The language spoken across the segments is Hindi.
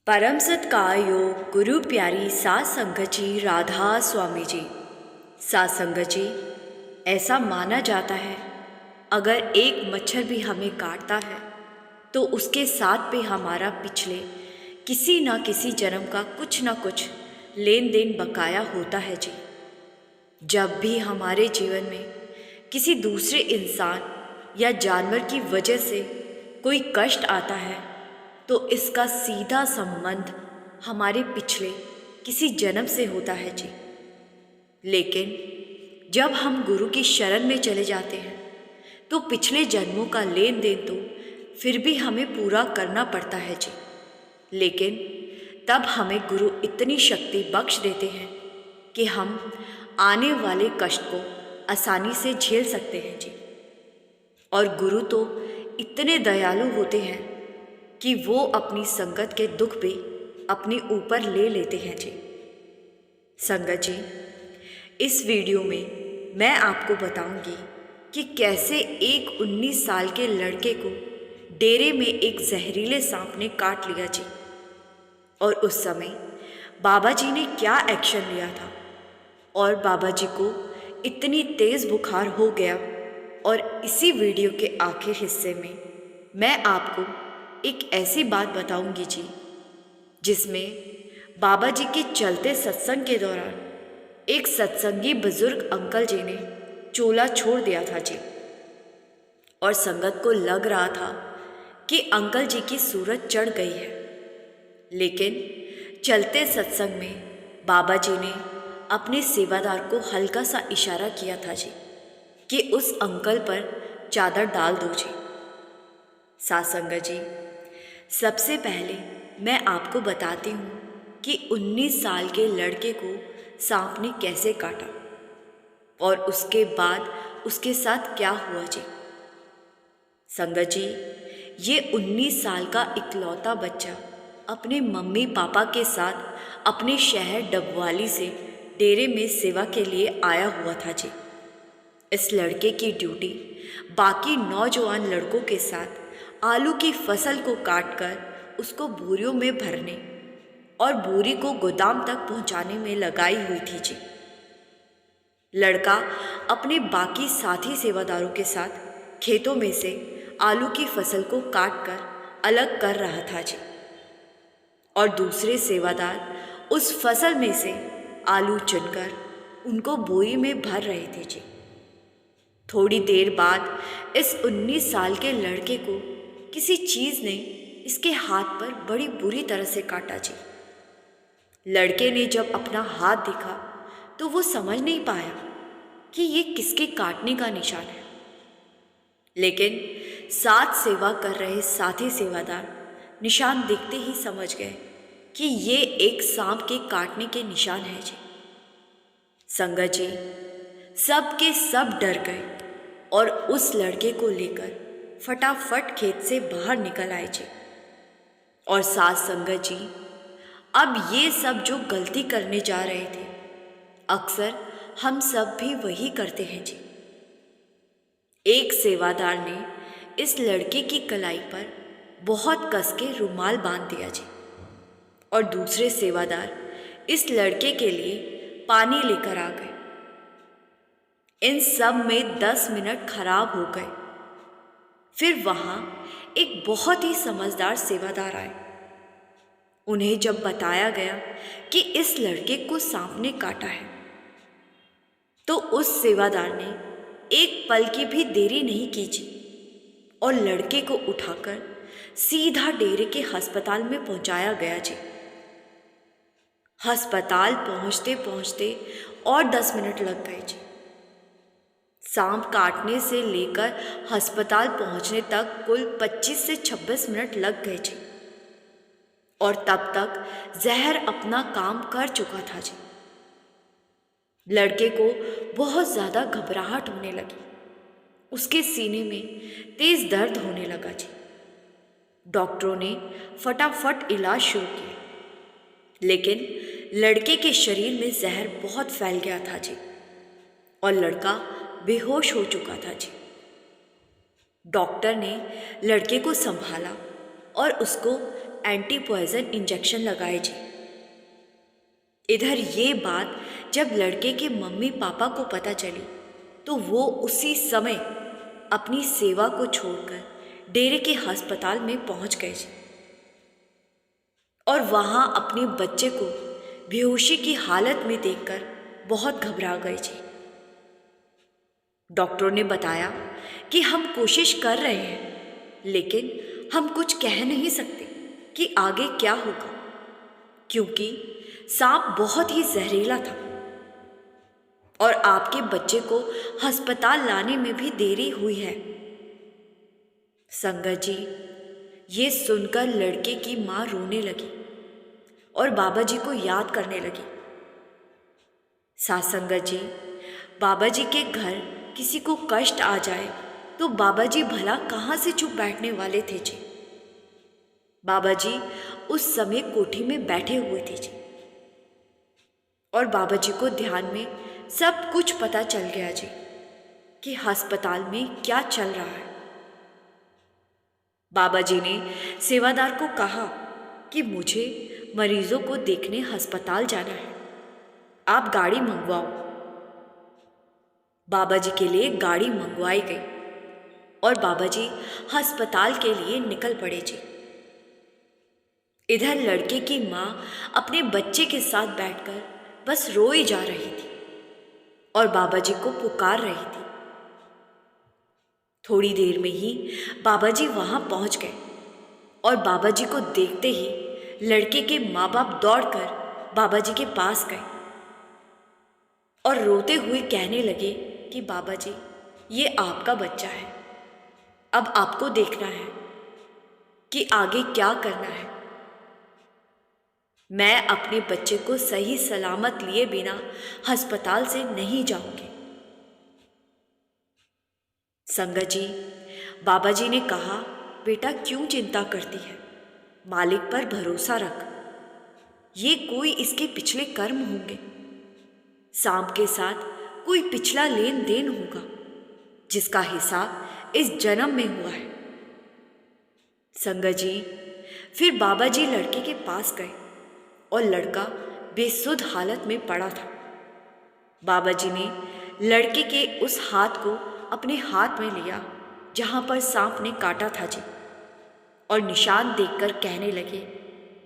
परम सत्कार योग गुरु प्यारी सात संगत जी राधा स्वामी जी। सात संगत जी, ऐसा माना जाता है अगर एक मच्छर भी हमें काटता है तो उसके साथ पे हमारा पिछले किसी न किसी जन्म का कुछ न कुछ लेन देन बकाया होता है जी। जब भी हमारे जीवन में किसी दूसरे इंसान या जानवर की वजह से कोई कष्ट आता है तो इसका सीधा संबंध हमारे पिछले किसी जन्म से होता है जी। लेकिन जब हम गुरु की शरण में चले जाते हैं तो पिछले जन्मों का लेन देन तो फिर भी हमें पूरा करना पड़ता है जी। लेकिन तब हमें गुरु इतनी शक्ति बख्श देते हैं कि हम आने वाले कष्ट को आसानी से झेल सकते हैं जी। और गुरु तो इतने दयालु होते हैं कि वो अपनी संगत के दुख भी अपने ऊपर ले लेते हैं जी। संगत जी, इस वीडियो में मैं आपको बताऊंगी कि कैसे एक 19 साल के लड़के को डेरे में एक जहरीले सांप ने काट लिया जी। और उस समय बाबा जी ने क्या एक्शन लिया था और बाबा जी को इतनी तेज़ बुखार हो गया। और इसी वीडियो के आखिर हिस्से में मैं आपको एक ऐसी बात बताऊंगी जी जिसमें बाबा जी के चलते सत्संग के दौरान एक सत्संगी बुजुर्ग अंकल जी ने चोला छोड़ दिया था जी। और संगत को लग रहा था कि अंकल जी की सूरत चढ़ गई है। लेकिन चलते सत्संग में बाबा जी ने अपने सेवादार को हल्का सा इशारा किया था जी कि उस अंकल पर चादर डाल दो जी। सात संगत जी, सबसे पहले मैं आपको बताती हूँ कि 19 साल के लड़के को सांप ने कैसे काटा और उसके बाद उसके साथ क्या हुआ जी। संगत जी, ये 19 साल का इकलौता बच्चा अपने मम्मी पापा के साथ अपने शहर डबवाली से डेरे में सेवा के लिए आया हुआ था जी। इस लड़के की ड्यूटी बाकी नौजवान लड़कों के साथ आलू की फसल को काटकर उसको बोरियों में भरने और बोरी को गोदाम तक पहुंचाने में लगाई हुई थी जी। लड़का अपने बाकी साथी सेवादारों के साथ खेतों में से आलू की फसल को काटकर अलग कर रहा था जी। और दूसरे सेवादार उस फसल में से आलू चुनकर उनको बोरी में भर रहे थे जी। थोड़ी देर बाद इस 19 साल के लड़के को किसी चीज़ ने इसके हाथ पर बड़ी बुरी तरह से काटा जी। लड़के ने जब अपना हाथ देखा तो वो समझ नहीं पाया कि ये किसके काटने का निशान है। लेकिन साथ सेवा कर रहे साथी सेवादार निशान देखते ही समझ गए कि ये एक सांप के काटने के निशान है जी। संगत जी, सब के सब डर गए और उस लड़के को लेकर फटाफट खेत से बाहर निकल आए जी। और साथ संगत जी, अब ये सब जो गलती करने जा रहे थे अक्सर हम सब भी वही करते हैं जी। एक सेवादार ने इस लड़के की कलाई पर बहुत कस के रुमाल बांध दिया जी। और दूसरे सेवादार इस लड़के के लिए पानी लेकर आ गए। इन सब में 10 मिनट खराब हो गए। फिर वहाँ एक बहुत ही समझदार सेवादार आए। उन्हें जब बताया गया कि इस लड़के को सांप ने काटा है तो उस सेवादार ने एक पल की भी देरी नहीं की जी और लड़के को उठाकर सीधा डेरे के अस्पताल में पहुंचाया गया जी। अस्पताल पहुंचते पहुंचते और 10 मिनट लग गए जी। सांप काटने से लेकर अस्पताल पहुंचने तक कुल 25 से 26 मिनट लग गए जी। और तब तक जहर अपना काम कर चुका था जी। लड़के को बहुत ज़्यादा घबराहट होने लगी। उसके सीने में तेज दर्द होने लगा जी। डॉक्टरों ने फटाफट इलाज शुरू किया, लेकिन लड़के के शरीर में जहर बहुत फैल गया था जी और लड़का बेहोश हो चुका था जी। डॉक्टर ने लड़के को संभाला और उसको एंटी पॉइजन इंजेक्शन लगाए जी। इधर ये बात जब लड़के के मम्मी पापा को पता चली तो वो उसी समय अपनी सेवा को छोड़कर डेरे के अस्पताल में पहुंच गए जी और वहां अपने बच्चे को बेहोशी की हालत में देखकर बहुत घबरा गए जी। डॉक्टरों ने बताया कि हम कोशिश कर रहे हैं लेकिन हम कुछ कह नहीं सकते कि आगे क्या होगा, क्योंकि सांप बहुत ही जहरीला था और आपके बच्चे को अस्पताल लाने में भी देरी हुई है। संगत जी, ये सुनकर लड़के की माँ रोने लगी और बाबा जी को याद करने लगी। साथ संगत जी, बाबा जी के घर किसी को कष्ट आ जाए तो बाबा जी भला कहाँ से चुप बैठने वाले थे जी। बाबा जी उस समय कोठी में बैठे हुए थे जी और बाबा जी को ध्यान में सब कुछ पता चल गया जी कि अस्पताल में क्या चल रहा है। बाबा जी ने सेवादार को कहा कि मुझे मरीजों को देखने अस्पताल जाना है, आप गाड़ी मंगवाओ। बाबा जी के लिए गाड़ी मंगवाई गई और बाबा जी अस्पताल के लिए निकल पड़े जी। इधर लड़के की माँ अपने बच्चे के साथ बैठकर बस रोई जा रही थी और बाबा जी को पुकार रही थी। थोड़ी देर में ही बाबा जी वहां पहुंच गए और बाबा जी को देखते ही लड़के के माँ बाप दौड़कर बाबा जी के पास गए और रोते हुए कहने लगे कि बाबा जी, ये आपका बच्चा है, अब आपको देखना है कि आगे क्या करना है। मैं अपने बच्चे को सही सलामत लिए बिना अस्पताल से नहीं जाऊंगी। संगत जी, बाबा जी ने कहा, बेटा क्यों चिंता करती है, मालिक पर भरोसा रख, ये कोई इसके पिछले कर्म होंगे। सांप के साथ कोई पिछला लेन देन होगा जिसका हिसाब इस जन्म में हुआ है। संगत जी, फिर बाबा जी लड़के के पास गए और लड़का बेसुध हालत में पड़ा था। बाबा जी ने लड़के के उस हाथ को अपने हाथ में लिया जहां पर सांप ने काटा था जी और निशान देखकर कहने लगे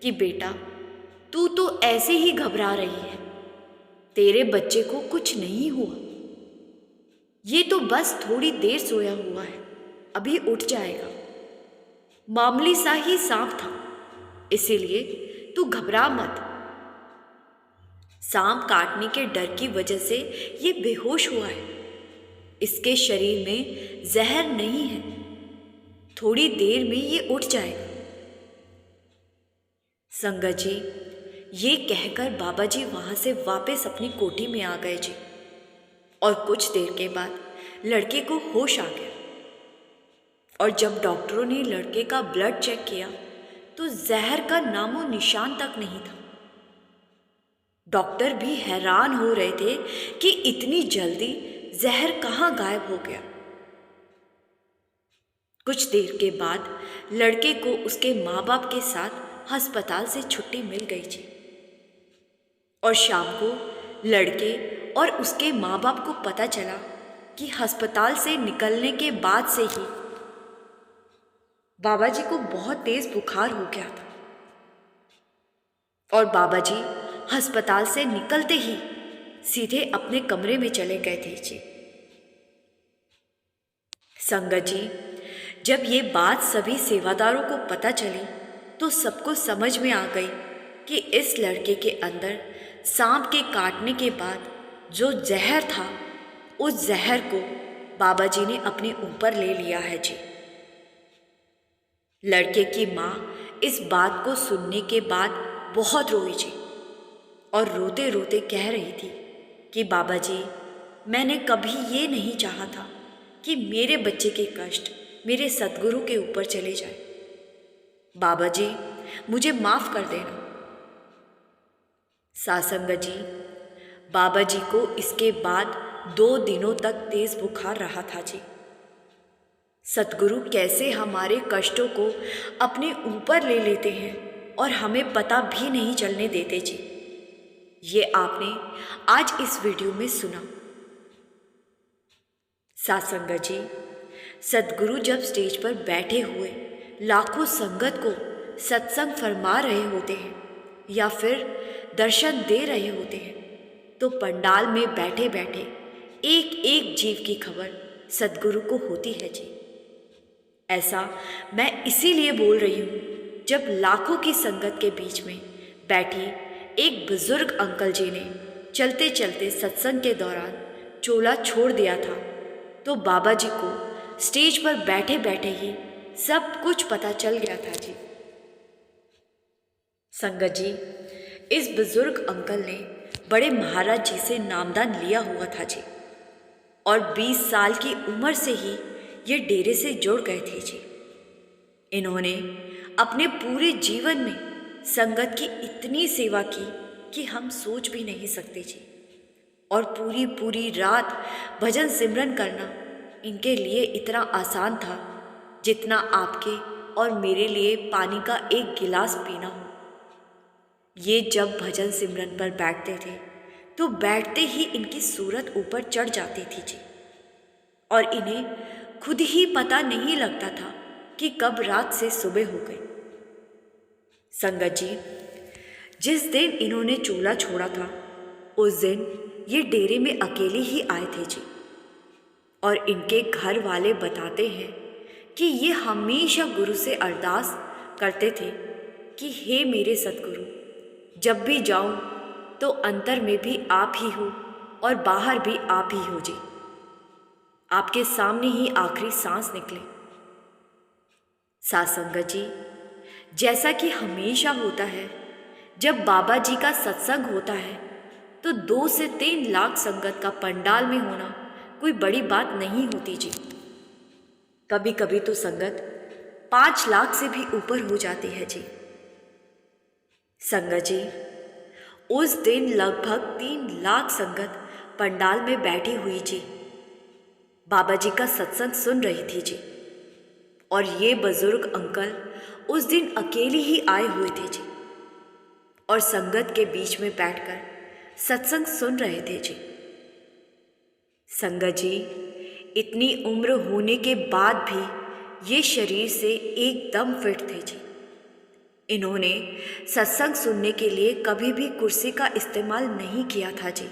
कि बेटा, तू तो ऐसे ही घबरा रही है, तेरे बच्चे को कुछ नहीं हुआ, ये तो बस थोड़ी देर सोया हुआ है, अभी उठ जाएगा। मामूली सा ही सांप था, इसीलिए तू घबरा मत। सांप काटने के डर की वजह से ये बेहोश हुआ है, इसके शरीर में जहर नहीं है, थोड़ी देर में ये उठ जाएगा। संगत जी, ये कहकर बाबा जी वहां से वापस अपनी कोठी में आ गए जी और कुछ देर के बाद लड़के को होश आ गया और जब डॉक्टरों ने लड़के का ब्लड चेक किया तो जहर का नामो निशान तक नहीं था। डॉक्टर भी हैरान हो रहे थे कि इतनी जल्दी जहर कहाँ गायब हो गया। कुछ देर के बाद लड़के को उसके माँ बाप के साथ अस्पताल से छुट्टी मिल गई थी और शाम को लड़के और उसके माँ बाप को पता चला कि अस्पताल से निकलने के बाद से ही बाबा जी को बहुत तेज बुखार हो गया था और बाबा जी अस्पताल से निकलते ही सीधे अपने कमरे में चले गए थे जी। संगत जी, जब ये बात सभी सेवादारों को पता चली तो सबको समझ में आ गई कि इस लड़के के अंदर सांप के काटने के बाद जो जहर था, उस जहर को बाबा जी ने अपने ऊपर ले लिया है जी। लड़के की माँ इस बात को सुनने के बाद बहुत रोई जी और रोते रोते कह रही थी कि बाबा जी, मैंने कभी ये नहीं चाहा था कि मेरे बच्चे के कष्ट मेरे सद्गुरु के ऊपर चले जाए। बाबा जी, मुझे माफ कर देना। सासंगत जी, बाबा जी को इसके बाद 2 दिनों तक तेज बुखार रहा था जी। सतगुरु कैसे हमारे कष्टों को अपने ऊपर ले लेते हैं और हमें पता भी नहीं चलने देते जी। ये आपने आज इस वीडियो में सुना। सासंगत जी, सतगुरु जब स्टेज पर बैठे हुए लाखों संगत को सत्संग फरमा रहे होते हैं या फिर दर्शन दे रहे होते हैं, तो पंडाल में बैठे बैठे एक एक जीव की खबर सतगुरु को होती है जी। ऐसा मैं इसीलिए बोल रही हूँ, जब लाखों की संगत के बीच में बैठी एक बुजुर्ग अंकल जी ने चलते चलते सत्संग के दौरान चोला छोड़ दिया था, तो बाबा जी को स्टेज पर बैठे बैठे ही सब कुछ पता चल गया था जी। संगत जी, इस बुजुर्ग अंकल ने बड़े महाराज जी से नामदान लिया हुआ था जी, और 20 साल की उम्र से ही ये डेरे से जुड़ गए थे जी। इन्होंने अपने पूरे जीवन में संगत की इतनी सेवा की कि हम सोच भी नहीं सकते जी। और पूरी पूरी रात भजन सिमरन करना इनके लिए इतना आसान था जितना आपके और मेरे लिए पानी का एक गिलास पीना हो। ये जब भजन सिमरन पर बैठते थे तो बैठते ही इनकी सूरत ऊपर चढ़ जाती थी जी, और इन्हें खुद ही पता नहीं लगता था कि कब रात से सुबह हो गई। संगत जी, जिस दिन इन्होंने चूल्हा छोड़ा था उस दिन ये डेरे में अकेले ही आए थे जी, और इनके घर वाले बताते हैं कि ये हमेशा गुरु से अरदास करते थे कि हे मेरे सतगुरु, जब भी जाऊं तो अंतर में भी आप ही हो और बाहर भी आप ही हो जी। आपके सामने ही आखिरी सांस निकले। सासंगत जी, जैसा कि हमेशा होता है जब बाबा जी का सत्संग होता है तो 2 से 3 लाख संगत का पंडाल में होना कोई बड़ी बात नहीं होती जी। कभी कभी तो संगत 5 लाख से भी ऊपर हो जाती है जी। संगत जी, उस दिन लगभग 3 लाख संगत पंडाल में बैठी हुई जी बाबा जी का सत्संग सुन रही थी जी, और ये बुजुर्ग अंकल उस दिन अकेले ही आए हुए थे जी, और संगत के बीच में बैठकर सत्संग सुन रहे थे जी। संगत जी, इतनी उम्र होने के बाद भी ये शरीर से एकदम फिट थे जी। इन्होंने सत्संग सुनने के लिए कभी भी कुर्सी का इस्तेमाल नहीं किया था जी।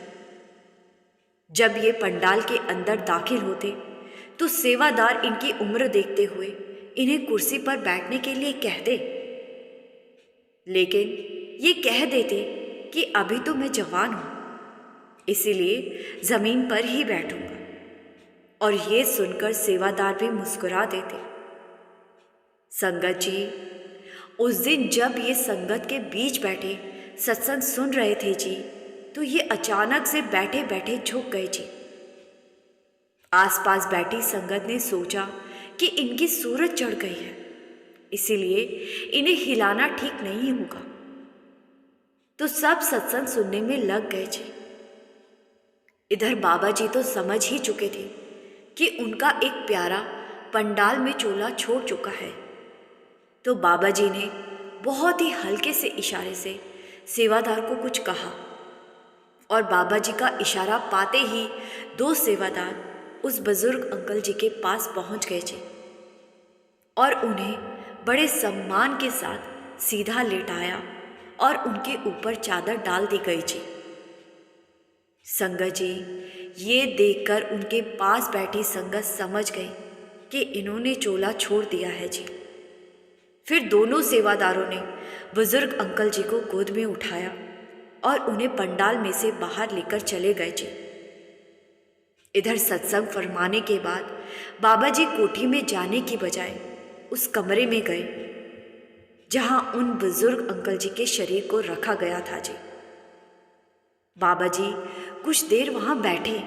जब ये पंडाल के अंदर दाखिल होते तो सेवादार इनकी उम्र देखते हुए इन्हें कुर्सी पर बैठने के लिए कहते, लेकिन ये कह देते कि अभी तो मैं जवान हूं, इसीलिए जमीन पर ही बैठूंगा। और ये सुनकर सेवादार भी मुस्कुरा देते। संगत जी, उस दिन जब ये संगत के बीच बैठे सत्संग सुन रहे थे जी, तो ये अचानक से बैठे बैठे झुक गए जी। आसपास बैठी संगत ने सोचा कि इनकी सूरत चढ़ गई है, इसीलिए इन्हें हिलाना ठीक नहीं होगा, तो सब सत्संग सुनने में लग गए जी। इधर बाबा जी तो समझ ही चुके थे कि उनका एक प्यारा पंडाल में चोला छोड़ चुका है, तो बाबा जी ने बहुत ही हल्के से इशारे से सेवादार को कुछ कहा, और बाबा जी का इशारा पाते ही 2 सेवादार उस बुजुर्ग अंकल जी के पास पहुंच गए जी, और उन्हें बड़े सम्मान के साथ सीधा लेटाया और उनके ऊपर चादर डाल दी गई जी। संगत जी, ये देखकर उनके पास बैठी संगत समझ गई कि इन्होंने चोला छोड़ दिया है जी। फिर दोनों सेवादारों ने बुजुर्ग अंकल जी को गोद में उठाया और उन्हें पंडाल में से बाहर लेकर चले गए जी। इधर सत्संग फरमाने के बाद बाबा जी कोठी में जाने की बजाय उस कमरे में गए जहां उन बुजुर्ग अंकल जी के शरीर को रखा गया था जी। बाबा जी कुछ देर वहां बैठे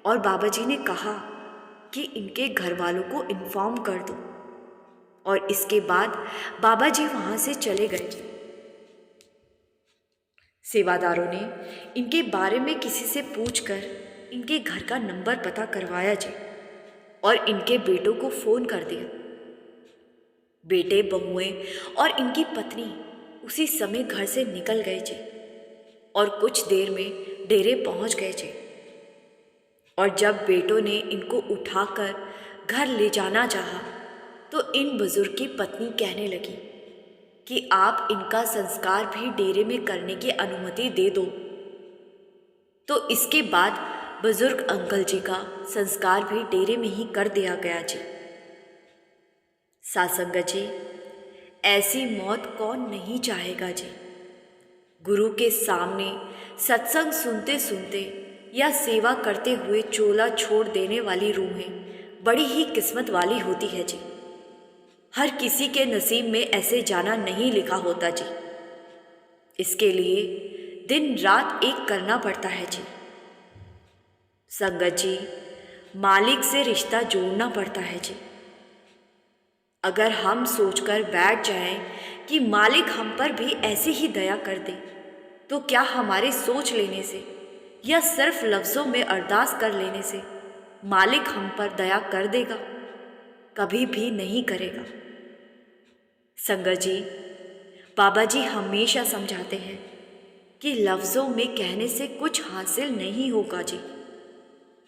और बाबा जी ने कहा कि इनके घर वालों को इन्फॉर्म कर दो, और इसके बाद बाबा जी वहां से चले गए जी। सेवादारों ने इनके बारे में किसी से पूछकर इनके घर का नंबर पता करवाया जी। और इनके बेटों को फ़ोन कर दिया। बेटे, बहुएं और इनकी पत्नी उसी समय घर से निकल गए जी और कुछ देर में डेरे पहुंच गए जी। और जब बेटों ने इनको उठाकर घर ले जाना चाहा तो इन बुजुर्ग की पत्नी कहने लगी कि आप इनका संस्कार भी डेरे में करने की अनुमति दे दो। तो इसके बाद बुजुर्ग अंकल जी का संस्कार भी डेरे में ही कर दिया गया जी। सासंगत जी, ऐसी मौत कौन नहीं चाहेगा जी। गुरु के सामने सत्संग सुनते सुनते या सेवा करते हुए चोला छोड़ देने वाली रूहें बड़ी ही किस्मत वाली होती है जी। हर किसी के नसीब में ऐसे जाना नहीं लिखा होता जी। इसके लिए दिन रात एक करना पड़ता है जी। संगत जी, मालिक से रिश्ता जोड़ना पड़ता है जी। अगर हम सोचकर बैठ जाएं कि मालिक हम पर भी ऐसी ही दया कर दे, तो क्या हमारे सोच लेने से या सिर्फ लफ्ज़ों में अरदास कर लेने से मालिक हम पर दया कर देगा? कभी भी नहीं करेगा। संगत जी, बाबा जी हमेशा समझाते हैं कि लफ्ज़ों में कहने से कुछ हासिल नहीं होगा जी।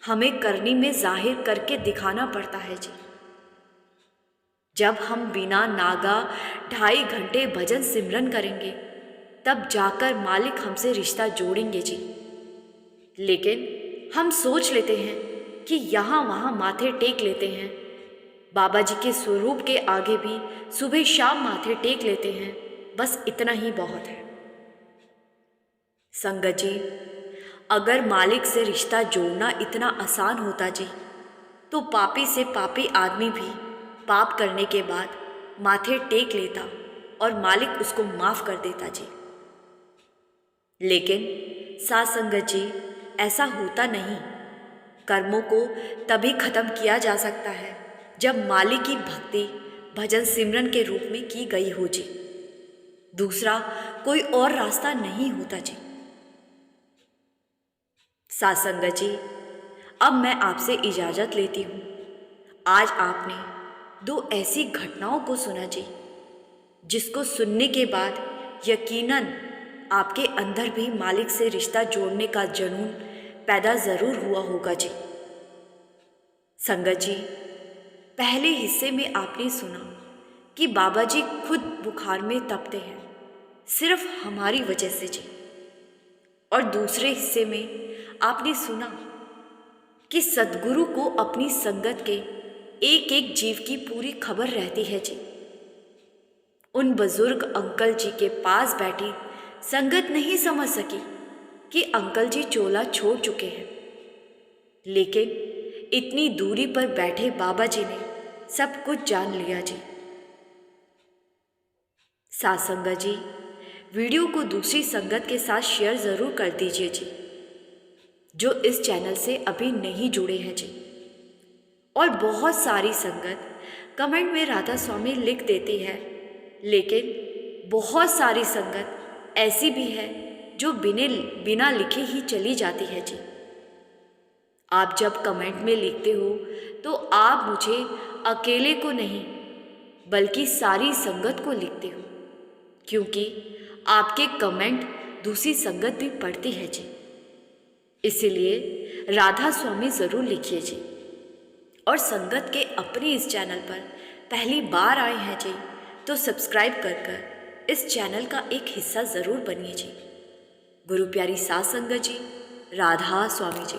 हमें करनी में जाहिर करके दिखाना पड़ता है जी। जब हम बिना नागा 2.5 घंटे भजन सिमरन करेंगे तब जाकर मालिक हमसे रिश्ता जोड़ेंगे जी। लेकिन हम सोच लेते हैं कि यहाँ वहाँ माथे टेक लेते हैं, बाबा जी के स्वरूप के आगे भी सुबह शाम माथे टेक लेते हैं, बस इतना ही बहुत है। संगत जी, अगर मालिक से रिश्ता जोड़ना इतना आसान होता जी तो पापी से पापी आदमी भी पाप करने के बाद माथे टेक लेता और मालिक उसको माफ़ कर देता जी। लेकिन साथ संगत जी, ऐसा होता नहीं। कर्मों को तभी खत्म किया जा सकता है जब मालिक की भक्ति भजन सिमरन के रूप में की गई हो जी। दूसरा कोई और रास्ता नहीं होता जी। साथ संगत जी, अब मैं आपसे इजाज़त लेती हूँ। आज आपने 2 ऐसी घटनाओं को सुना जी जिसको सुनने के बाद यकीनन आपके अंदर भी मालिक से रिश्ता जोड़ने का जुनून पैदा ज़रूर हुआ होगा जी। संगत जी, पहले हिस्से में आपने सुना कि बाबा जी खुद बुखार में तपते हैं सिर्फ हमारी वजह से जी। और दूसरे हिस्से में आपने सुना कि सद्गुरु को अपनी संगत के एक एक जीव की पूरी खबर रहती है जी। उन बुजुर्ग अंकल जी के पास बैठी संगत नहीं समझ सकी कि अंकल जी चोला छोड़ चुके हैं, लेकिन इतनी दूरी पर बैठे बाबा जी ने सब कुछ जान लिया जी। साथ संगत जी, वीडियो को दूसरी संगत के साथ शेयर ज़रूर कर दीजिए जी, जो इस चैनल से अभी नहीं जुड़े हैं जी। और बहुत सारी संगत कमेंट में राधा स्वामी लिख देती है, लेकिन बहुत सारी संगत ऐसी भी है जो बिना लिखे ही चली जाती है जी। आप जब कमेंट में लिखते हो तो आप मुझे अकेले को नहीं बल्कि सारी संगत को लिखते हो, क्योंकि आपके कमेंट दूसरी संगत भी पढ़ती है जी। इसीलिए राधा स्वामी ज़रूर लिखिए जी। और संगत के अपने इस चैनल पर पहली बार आए हैं जी तो सब्सक्राइब कर इस चैनल का एक हिस्सा ज़रूर बनिए जी। गुरु प्यारी साथ संगत जी, राधा स्वामी जी।